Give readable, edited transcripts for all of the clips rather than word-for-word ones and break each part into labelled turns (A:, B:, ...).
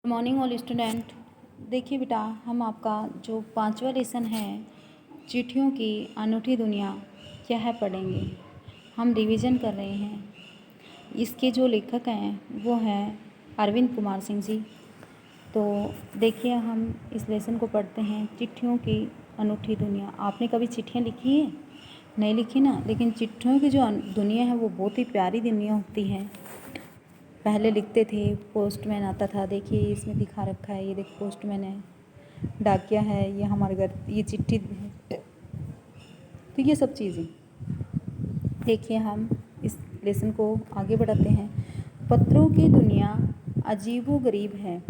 A: Good morning all student. देखिए बेटा, हम आपका जो 5वां लेसन है चिट्ठियों की अनूठी दुनिया क्या है पढ़ेंगे। हम रिवीजन कर रहे हैं। इसके जो लेखक हैं वो हैं अरविंद कुमार सिंह जी। तो देखिए, हम इस लेसन को पढ़ते हैं, चिट्ठियों की अनूठी दुनिया। आपने कभी चिट्ठियाँ लिखी है? नहीं लिखी ना, लेकिन चिट्ठियों की जो दुनिया है वो बहुत ही प्यारी दुनिया होती है। पहले लिखते थे, पोस्टमैन आता था। देखिए इसमें दिखा रखा है, ये देख पोस्टमैन है, डाकिया है, ये हमारे घर, ये चिट्ठी है। तो ये सब चीज़ें देखिए, हम इस लेसन को आगे बढ़ाते हैं। पत्रों की दुनिया अजीबो गरीब है।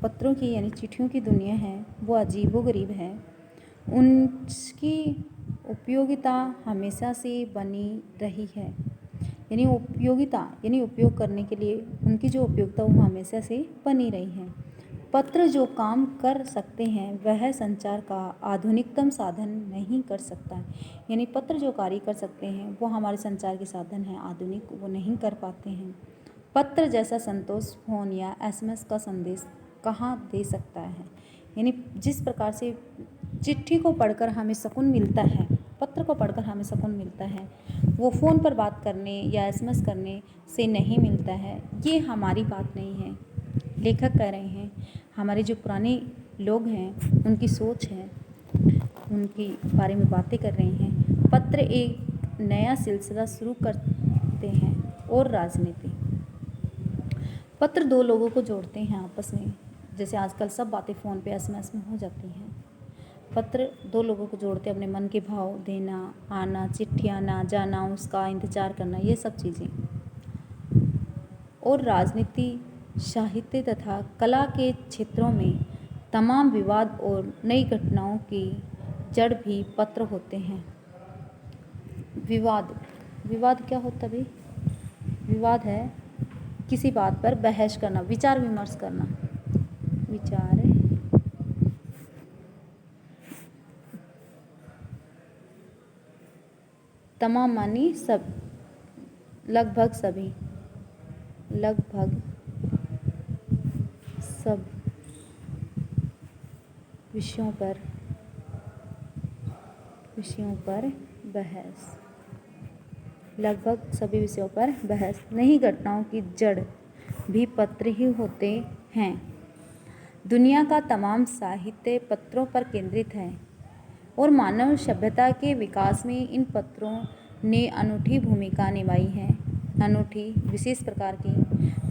A: पत्रों की यानी चिट्ठियों की दुनिया है वो अजीबो गरीब है। उनकी उपयोगिता हमेशा से बनी रही है। यानी उपयोगिता यानी उपयोग करने के लिए उनकी जो उपयोगिता वो हमेशा से बनी रही है। पत्र जो काम कर सकते हैं वह संचार का आधुनिकतम साधन नहीं कर सकता है। यानी पत्र जो कार्य कर सकते हैं वो हमारे संचार के साधन हैं, आधुनिक वो नहीं कर पाते हैं। पत्र जैसा संतोष फ़ोन या एसएमएस का संदेश कहाँ दे सकता है। यानी जिस प्रकार से चिट्ठी को पढ़कर हमें सुकून मिलता है, पत्र को पढ़कर हमें सुकून मिलता है, वो फ़ोन पर बात करने या एसएमएस करने से नहीं मिलता है। ये हमारी बात नहीं है, लेखक कह रहे हैं। हमारे जो पुराने लोग हैं उनकी सोच है, उनकी बारे में बातें कर रहे हैं। पत्र एक नया सिलसिला शुरू करते हैं। और राजनीति, पत्र दो लोगों को जोड़ते हैं आपस में। जैसे आजकल सब बातें फ़ोन पे एसएमएस में हो जाती हैं, पत्र दो लोगों को जोड़ते हैं। अपने मन के भाव देना, आना, चिट्ठियाँ ना जाना, उसका इंतज़ार करना, ये सब चीज़ें। और राजनीति, साहित्य तथा कला के क्षेत्रों में तमाम विवाद और नई घटनाओं की जड़ भी पत्र होते हैं। विवाद क्या होता है? विवाद है किसी बात पर बहस करना, विचार विमर्श करना। तमाम मानी सब, लगभग सब विषयों पर बहस, लगभग सभी विषयों पर बहस। नई घटनाओं की जड़ भी पत्र ही होते हैं। दुनिया का तमाम साहित्य पत्रों पर केंद्रित है और मानव सभ्यता के विकास में इन पत्रों ने अनूठी भूमिका निभाई है। अनूठी, विशेष प्रकार की।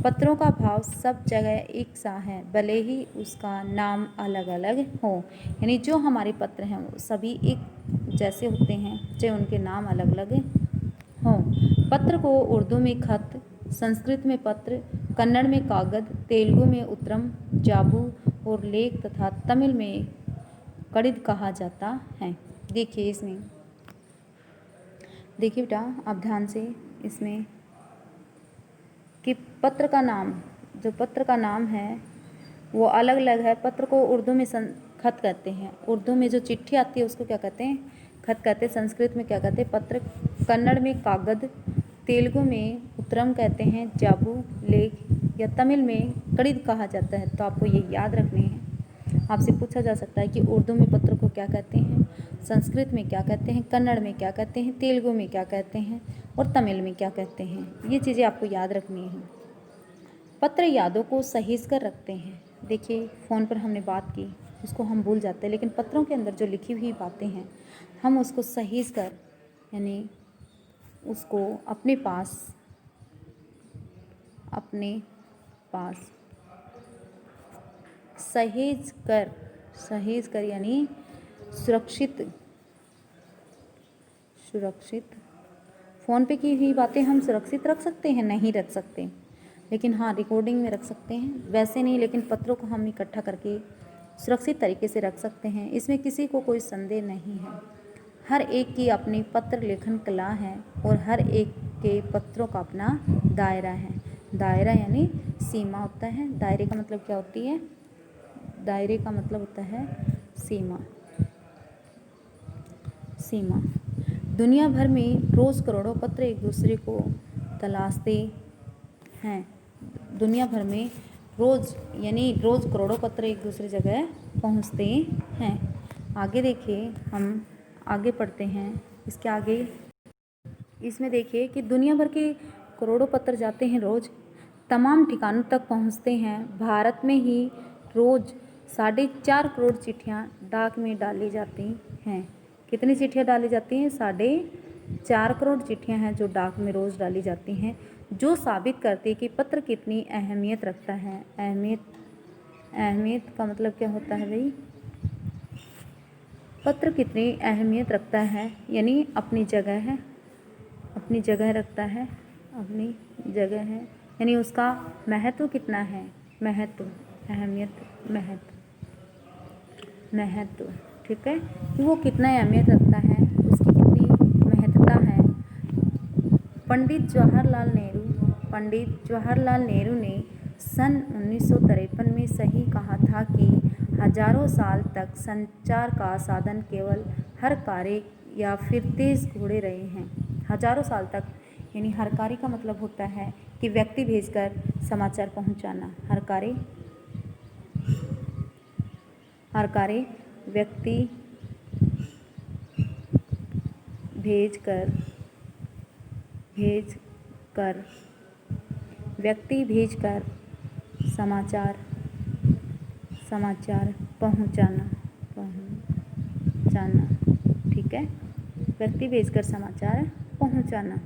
A: पत्रों का भाव सब जगह एक सा है, भले ही उसका नाम अलग अलग हो। यानी जो हमारे पत्र हैं वो सभी एक जैसे होते हैं, चाहे उनके नाम अलग अलग हों। पत्र को उर्दू में खत, संस्कृत में पत्र, कन्नड़ में कागद, तेलुगु में उत्तरम, जाबू और लेख तथा तमिल में कड़िद कहा जाता है। देखिए इसमें, देखिए बेटा आप ध्यान से इसमें कि पत्र का नाम, जो पत्र का नाम है वो अलग अलग है। पत्र को उर्दू में खत कहते हैं। उर्दू में जो चिट्ठी आती है उसको क्या कहते हैं? खत कहते हैं। संस्कृत में क्या कहते हैं? पत्र। कन्नड़ में कागद, तेलुगु में उत्तरम कहते हैं, जाबू लेख, या तमिल में कड़िद कहा जाता है। तो आपको ये याद रखने हैं। आपसे पूछा जा सकता है कि उर्दू में पत्र को क्या कहते हैं, संस्कृत में क्या कहते हैं, कन्नड़ में क्या कहते हैं, तेलुगु में क्या कहते हैं और तमिल में क्या कहते हैं। ये चीज़ें आपको याद रखनी है। पत्र यादों को सहेज कर रखते हैं। देखिए फ़ोन पर हमने बात की, उसको हम भूल जाते हैं, लेकिन पत्रों के अंदर जो लिखी हुई बातें हैं हम उसको सहेज कर, यानी उसको अपने पास सहेज कर यानी सुरक्षित। फ़ोन पे की हुई बातें हम सुरक्षित रख सकते हैं? नहीं रख सकते, लेकिन हाँ रिकॉर्डिंग में रख सकते हैं, वैसे नहीं। लेकिन पत्रों को हम इकट्ठा करके सुरक्षित तरीके से रख सकते हैं, इसमें किसी को कोई संदेह नहीं है। हर एक की अपनी पत्र लेखन कला है और हर एक के पत्रों का अपना दायरा है। दायरा यानी सीमा होता है। दायरे का मतलब क्या होती है? दायरे का मतलब होता है सीमा। दुनिया भर में रोज़ करोड़ों पत्र एक दूसरे को तलाशते हैं। दुनिया भर में रोज़ यानी रोज़ करोड़ों पत्र एक दूसरी जगह पहुंचते हैं। आगे देखिए, हम आगे पढ़ते हैं। इसके आगे इसमें देखिए कि दुनिया भर के करोड़ों पत्र जाते हैं रोज़, तमाम ठिकानों तक पहुंचते हैं। भारत में ही रोज़ 4.5 करोड़ चिट्ठियाँ डाक में डाली जाती हैं। कितनी चिट्ठियाँ डाली जाती हैं? 4.5 करोड़ चिट्ठियाँ हैं जो डाक में रोज़ डाली जाती हैं, जो साबित करती है कि पत्र कितनी अहमियत रखता है। अहमियत का मतलब क्या होता है भाई? पत्र कितनी अहमियत रखता है, यानी अपनी जगह है, अपनी जगह रखता है, अपनी जगह है, यानी उसका महत्व कितना है? महत्व, अहमियत, महत्व, ठीक है, कि वो कितना अहमियत रखता है, उसकी कितनी महत्ता है। पंडित जवाहरलाल नेहरू ने सन 1953 में सही कहा था कि हजारों साल तक संचार का साधन केवल हरकारी या फिर तेज घोड़े रहे हैं। हजारों साल तक, यानी हरकारी का मतलब होता है कि व्यक्ति भेजकर समाचार पहुंचाना। हरकारी व्यक्ति भेजकर समाचार पहुंचाना, ठीक है, व्यक्ति भेजकर समाचार पहुंचाना,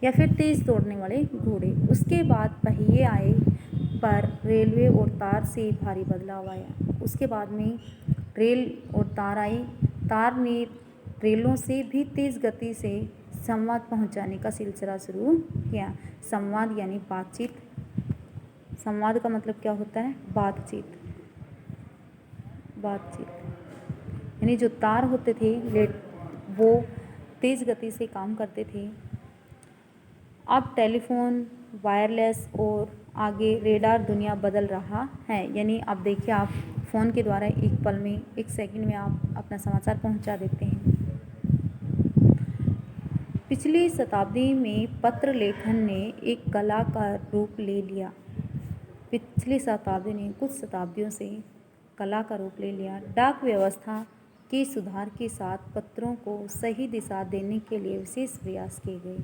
A: या फिर तेज दौड़ने वाले घोड़े। उसके बाद पहिए आए, पर रेलवे और तार से भारी बदलाव आया। उसके बाद में रेल और तार आई। तार ने रेलों से भी तेज़ गति से संवाद पहुंचाने का सिलसिला शुरू किया। संवाद यानी बातचीत। संवाद का मतलब क्या होता है? बातचीत, यानी जो तार होते थे वो तेज़ गति से काम करते थे। अब टेलीफोन, वायरलेस और आगे रेडार दुनिया बदल रहा है। यानी अब देखिए, आप फ़ोन के द्वारा एक पल में, एक सेकंड में आप अपना समाचार पहुंचा देते हैं। पिछली शताब्दी में पत्र लेखन ने एक कला का रूप ले लिया। पिछली शताब्दी ने कुछ शताब्दियों से कला का रूप ले लिया। डाक व्यवस्था के सुधार के साथ पत्रों को सही दिशा देने के लिए विशेष प्रयास किए गए।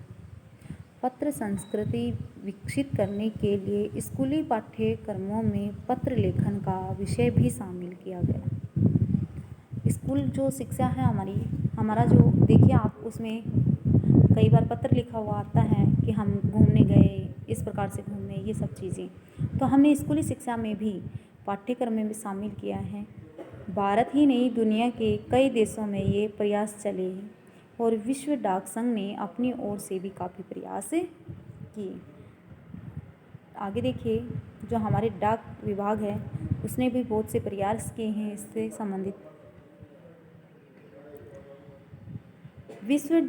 A: पत्र संस्कृति विकसित करने के लिए स्कूली पाठ्यक्रमों में पत्र लेखन का विषय भी शामिल किया गया। स्कूल जो शिक्षा है हमारा जो देखिए आप, उसमें कई बार पत्र लिखा हुआ आता है कि हम घूमने गए, इस प्रकार से घूमने, ये सब चीज़ें तो हमने स्कूली शिक्षा में भी पाठ्यक्रम में भी शामिल किया है। भारत ही नहीं, दुनिया के कई देशों में ये प्रयास चले हैं और विश्व डाक संघ ने अपनी ओर से भी काफ़ी प्रयास किए। आगे देखिए, जो हमारे डाक विभाग है उसने भी बहुत से प्रयास किए हैं इससे संबंधित। विश्व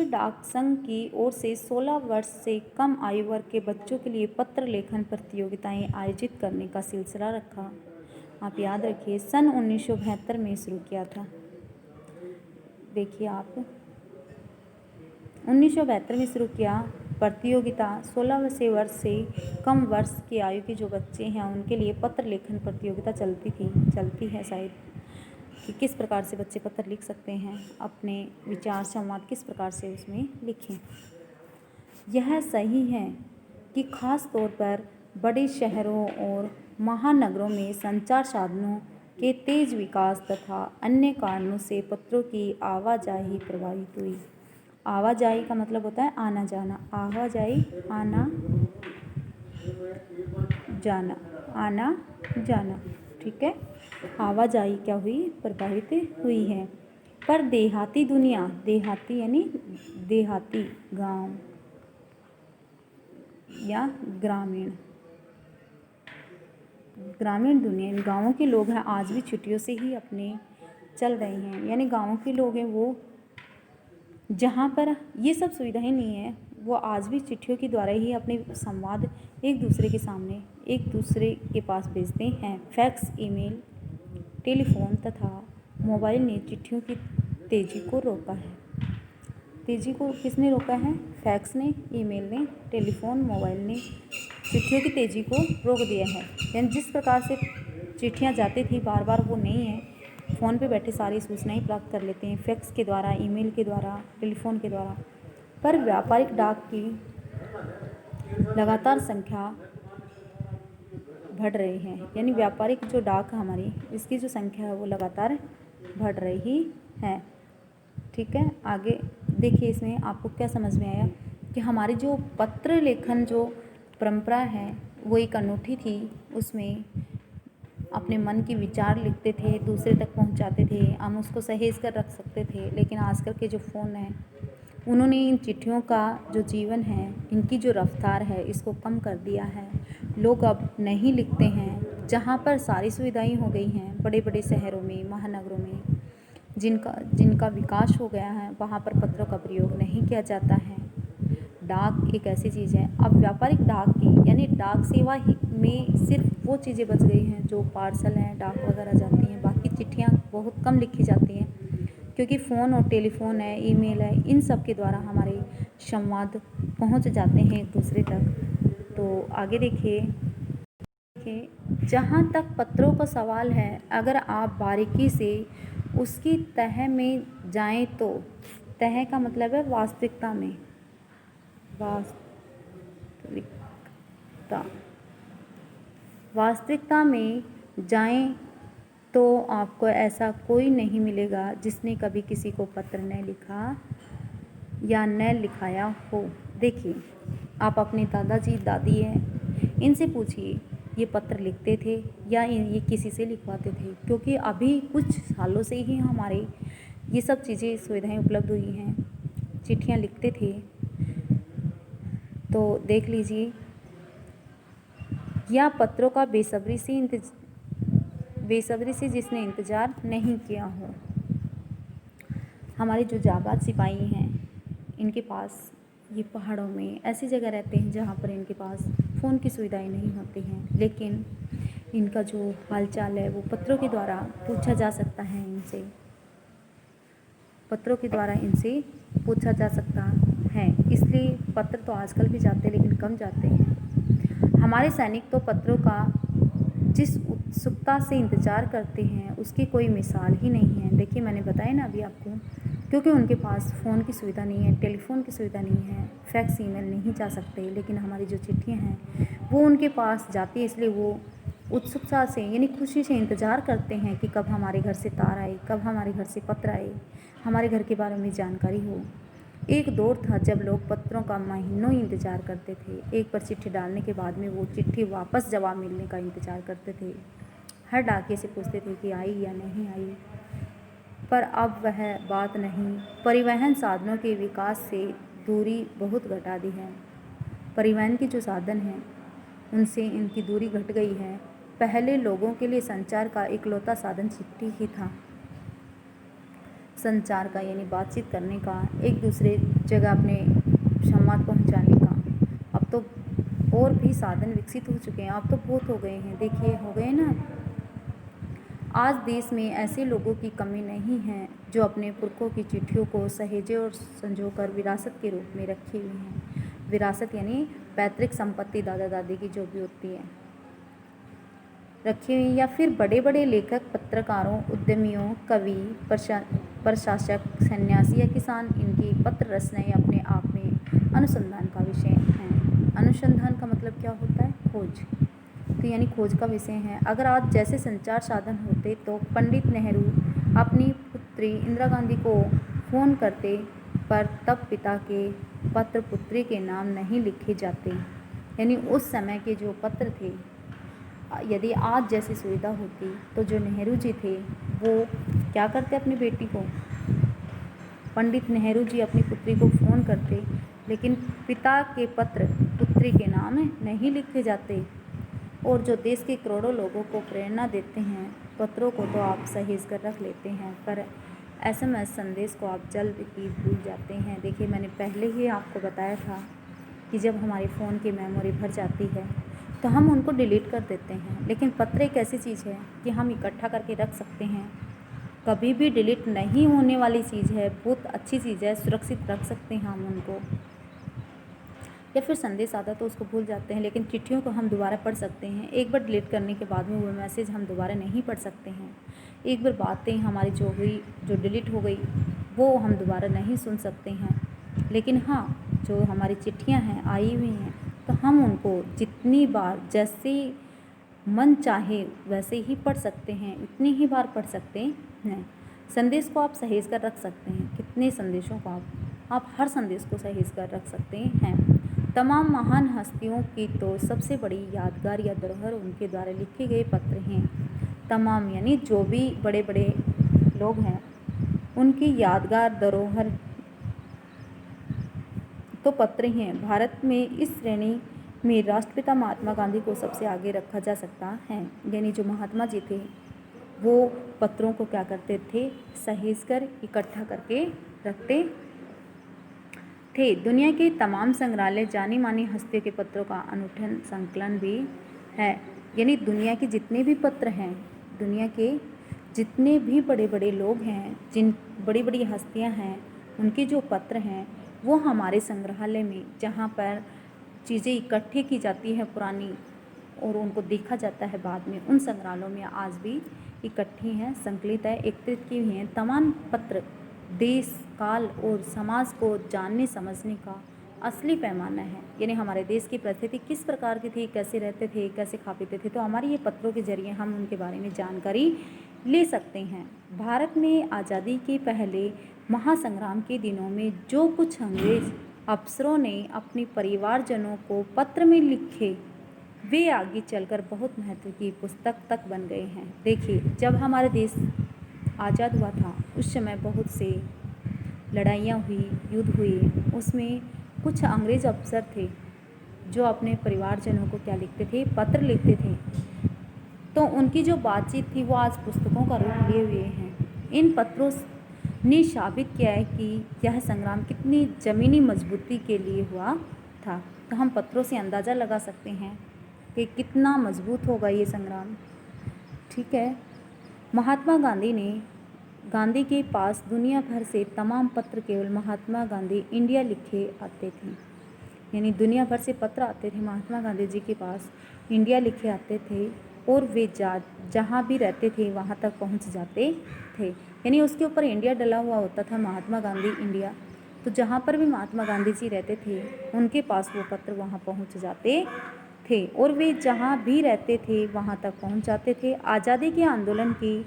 A: डाक संघ की ओर से 16 वर्ष से कम आयु वर्ग के बच्चों के लिए पत्र लेखन प्रतियोगिताएं आयोजित करने का सिलसिला रखा। आप याद रखिए, सन 1972 में शुरू किया था। देखिए आप, 1972 में शुरू किया प्रतियोगिता। 16 वर्ष से कम वर्ष की आयु के जो बच्चे हैं उनके लिए पत्र लेखन प्रतियोगिता चलती है शायद, कि किस प्रकार से बच्चे पत्र लिख सकते हैं, अपने विचार संवाद किस प्रकार से उसमें लिखें। यह सही है कि खास तौर पर बड़े शहरों और महानगरों में संचार साधनों के तेज विकास तथा अन्य कारणों से पत्रों की आवाजाही प्रभावित हुई। आवाजाही का मतलब होता है आना जाना। आवाजाही, आना जाना, ठीक है। आवाजाही क्या हुई? प्रभावित हुई है। पर देहाती दुनिया, देहाती यानी देहाती गांव या ग्रामीण दुनिया, गांवों के लोग हैं आज भी छुट्टियों से ही अपने चल रहे हैं। यानी गांवों के लोग हैं वो, जहाँ पर ये सब सुविधाएं नहीं है, वो आज भी चिट्ठियों के द्वारा ही अपने संवाद एक दूसरे के सामने, एक दूसरे के पास भेजते हैं। फैक्स, ईमेल, टेलीफोन तथा मोबाइल ने चिट्ठियों की तेज़ी को रोका है। तेज़ी को किसने रोका है? फैक्स ने, ईमेल ने, टेलीफोन, मोबाइल ने चिट्ठियों की तेज़ी को रोक दिया है। यानी जिस प्रकार से चिट्ठियाँ जाती थी बार बार, वो नहीं है। फ़ोन पे बैठे सारी सूचनाएं प्राप्त कर लेते हैं, फैक्स के द्वारा, ईमेल के द्वारा, टेलीफोन के द्वारा। पर व्यापारिक डाक की लगातार संख्या बढ़ रही है। यानी व्यापारिक जो डाक हमारी, इसकी जो संख्या है वो लगातार बढ़ रही है। ठीक है, आगे देखिए इसमें आपको क्या समझ में आया कि हमारी जो पत्र लेखन जो परंपरा है वो एक अनूठी थी। उसमें अपने मन के विचार लिखते थे, दूसरे तक पहुंचाते थे, हम उसको सहेज कर रख सकते थे। लेकिन आजकल के जो फ़ोन हैं, उन्होंने इन चिट्ठियों का जो जीवन है, इनकी जो रफ्तार है, इसको कम कर दिया है। लोग अब नहीं लिखते हैं। जहाँ पर सारी सुविधाएं हो गई हैं बड़े बड़े शहरों में, महानगरों में, जिनका विकास हो गया है, वहाँ पर पत्रों का प्रयोग नहीं किया जाता है। डाक एक ऐसी चीज़ है। अब व्यापारिक डाक की यानी डाक सेवा ही में सिर्फ वो चीज़ें बच गई हैं जो पार्सल हैं, डाक वगैरह जाती हैं। बाकी चिट्ठियाँ बहुत कम लिखी जाती हैं, क्योंकि फ़ोन और टेलीफोन है, ईमेल है, इन सब के द्वारा हमारे संवाद पहुंच जाते हैं एक दूसरे तक। तो आगे देखिए, जहाँ तक पत्रों का सवाल है, अगर आप बारीकी से उसकी तह में जाएं तो, तह का मतलब है वास्तविकता में, वास्तविकता में जाएं तो आपको ऐसा कोई नहीं मिलेगा जिसने कभी किसी को पत्र न लिखा या न लिखाया हो। देखिए, आप अपने दादाजी दादी हैं, इनसे पूछिए ये पत्र लिखते थे या ये किसी से लिखवाते थे, क्योंकि अभी कुछ सालों से ही हमारे ये सब चीज़ें सुविधाएं उपलब्ध हुई हैं। चिट्ठियाँ लिखते थे, तो देख लीजिए, या पत्रों का बेसब्री से जिसने इंतज़ार नहीं किया हो। हमारे जो जाबाज सिपाही हैं, इनके पास ये पहाड़ों में ऐसी जगह रहते हैं जहाँ पर इनके पास फ़ोन की सुविधाएं नहीं होती हैं, लेकिन इनका जो हालचाल है वो पत्रों के द्वारा पूछा जा सकता है। इनसे पत्रों के द्वारा इनसे पूछा जा सकता है। इसलिए पत्र तो आजकल भी जाते हैं, लेकिन कम जाते हैं। हमारे सैनिक तो पत्रों का जिस उत्सुकता से इंतज़ार करते हैं उसकी कोई मिसाल ही नहीं है। देखिए, मैंने बताया ना अभी आपको, क्योंकि उनके पास फ़ोन की सुविधा नहीं है, टेलीफोन की सुविधा नहीं है, फैक्स ईमेल नहीं जा सकते, लेकिन हमारी जो चिट्ठियाँ हैं वो उनके पास जाती है। इसलिए वो उत्सुकता से यानी खुशी से इंतज़ार करते हैं कि कब हमारे घर से तार आए, कब हमारे घर से पत्र आए, हमारे घर के बारे में जानकारी हो। एक दौर था जब लोग पत्रों का महीनों इंतज़ार करते थे। एक पर चिट्ठी डालने के बाद में वो चिट्ठी वापस जवाब मिलने का इंतज़ार करते थे। हर डाकिये से पूछते थे कि आई या नहीं आई। पर अब वह बात नहीं। परिवहन साधनों के विकास से दूरी बहुत घटा दी है। परिवहन के जो साधन हैं उनसे इनकी दूरी घट गई है। पहले लोगों के लिए संचार का इकलौता साधन चिट्ठी ही था। संचार का यानी बातचीत करने का, एक दूसरे जगह अपने संवाद पहुंचाने का। अब तो और भी साधन विकसित हो चुके हैं, अब तो बहुत हो गए हैं। देखिए, हो गए ना। आज देश में ऐसे लोगों की कमी नहीं है जो अपने पुरखों की चिट्ठियों को सहेजे और संजोकर विरासत के रूप में रखे हुए हैं। विरासत यानी पैतृक संपत्ति, दादा दादी की जो भी होती है, रखी हुई। या फिर बड़े बड़े लेखक, पत्रकारों, उद्यमियों, कवि, प्रशासक, सन्यासी या किसान, इनकी पत्र रचनाएं अपने आप में अनुसंधान का विषय हैं। अनुसंधान का मतलब क्या होता है? खोज। तो यानी खोज का विषय है। अगर आज जैसे संचार साधन होते तो पंडित नेहरू अपनी पुत्री इंदिरा गांधी को फ़ोन करते, पर तब पिता के पत्र पुत्री के नाम नहीं लिखे जाते। यानी उस समय के जो पत्र थे, यदि आज जैसी सुविधा होती तो जो नेहरू जी थे वो क्या करते? अपनी बेटी को, पंडित नेहरू जी अपनी पुत्री को फ़ोन करते, लेकिन पिता के पत्र पुत्री के नाम नहीं लिखे जाते। और जो देश के करोड़ों लोगों को प्रेरणा देते हैं, पत्रों को तो आप सहेज कर रख लेते हैं, पर SMS संदेश को आप जल्द ही भूल जाते हैं। देखिए, मैंने पहले ही आपको बताया था कि जब हमारे फ़ोन की मेमोरी भर जाती है तो हम उनको डिलीट कर देते हैं, लेकिन पत्र एक ऐसी चीज़ है कि हम इकट्ठा करके रख सकते हैं। कभी भी डिलीट नहीं होने वाली चीज़ है, बहुत अच्छी चीज़ है, सुरक्षित रख सकते हैं हम उनको। या फिर संदेश आता तो उसको भूल जाते हैं, लेकिन चिट्ठियों को हम दोबारा पढ़ सकते हैं। एक बार डिलीट करने के बाद में वो मैसेज हम दोबारा नहीं पढ़ सकते हैं। एक बार बातें हमारी जो हुई, जो डिलीट हो गई, वो हम दोबारा नहीं सुन सकते हैं। लेकिन हाँ, जो हमारी चिट्ठियाँ हैं आई हुई हैं, तो हम उनको जितनी बार जैसे मन चाहे वैसे ही पढ़ सकते हैं, उतनी ही बार पढ़ सकते हैं। संदेश को आप सहेज कर रख सकते हैं। कितने संदेशों को आप हर संदेश को सहेज कर रख सकते हैं। तमाम महान हस्तियों की तो सबसे बड़ी यादगार या धरोहर उनके द्वारा लिखे गए पत्र हैं। तमाम यानी जो भी बड़े बड़े लोग हैं, उनकी यादगार धरोहर तो पत्र ही हैं। भारत में इस श्रेणी में राष्ट्रपिता महात्मा गांधी को सबसे आगे रखा जा सकता है। यानी जो महात्मा जी थे, वो पत्रों को क्या करते थे, सहेज कर इकट्ठा करके रखते थे। दुनिया के तमाम संग्रहालय जानी मानी हस्तियों के पत्रों का अनूठा संकलन भी है। यानी दुनिया के जितने भी पत्र हैं, दुनिया के जितने भी बड़े बड़े लोग हैं, जिन बड़ी बड़ी हस्तियां हैं, उनके जो पत्र हैं, वो हमारे संग्रहालय में, जहाँ पर चीज़ें इकट्ठी की जाती है पुरानी और उनको देखा जाता है बाद में, उन संग्रहालयों में आज भी इकट्ठी हैं, संकलित है, एकत्रित की हुई हैं। तमाम पत्र देश, काल और समाज को जानने समझने का असली पैमाना है। यानी हमारे देश की परिस्थिति किस प्रकार की थी, कैसे रहते थे, कैसे खा पीते थे, तो हमारे ये पत्रों के जरिए हम उनके बारे में जानकारी ले सकते हैं। भारत में आज़ादी के पहले महासंग्राम के दिनों में जो कुछ अंग्रेज अफसरों ने अपने परिवारजनों को पत्र में लिखे, वे आगे चलकर बहुत महत्व की पुस्तक तक बन गए हैं। देखिए, जब हमारा देश आज़ाद हुआ था, उस समय बहुत से लड़ाइयाँ हुई, युद्ध हुए, उसमें कुछ अंग्रेज अफसर थे जो अपने परिवारजनों को क्या लिखते थे, पत्र लिखते थे। तो उनकी जो बातचीत थी वो आज पुस्तकों का रूप लिए हुए हैं। इन पत्रों ने साबित किया है कि यह संग्राम कितनी ज़मीनी मजबूती के लिए हुआ था। तो हम पत्रों से अंदाज़ा लगा सकते हैं कि कितना मजबूत होगा ये संग्राम। ठीक है। महात्मा गांधी के पास दुनिया भर से तमाम पत्र केवल महात्मा गांधी इंडिया लिखे आते थे। यानी दुनिया भर से पत्र आते थे महात्मा गांधी जी के पास, इंडिया लिखे आते थे, और वे जहाँ भी रहते थे वहाँ तक पहुँच जाते थे। यानी उसके ऊपर इंडिया डला हुआ होता था, महात्मा गांधी इंडिया। तो जहाँ पर भी महात्मा गांधी जी रहते थे, उनके पास वो पत्र वहाँ पहुँच जाते थे, और वे जहाँ भी रहते थे वहाँ तक पहुँच जाते थे। आज़ादी के आंदोलन की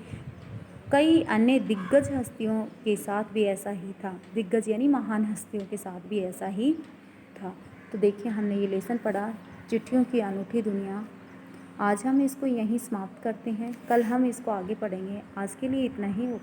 A: कई अन्य दिग्गज हस्तियों के साथ भी ऐसा ही था। दिग्गज यानी महान हस्तियों के साथ भी ऐसा ही था। तो देखिए, हमने ये लेसन पढ़ा, चिट्ठियों की अनूठी दुनिया। आज हम इसको यहीं समाप्त करते हैं, कल हम इसको आगे पढ़ेंगे। आज के लिए इतना ही।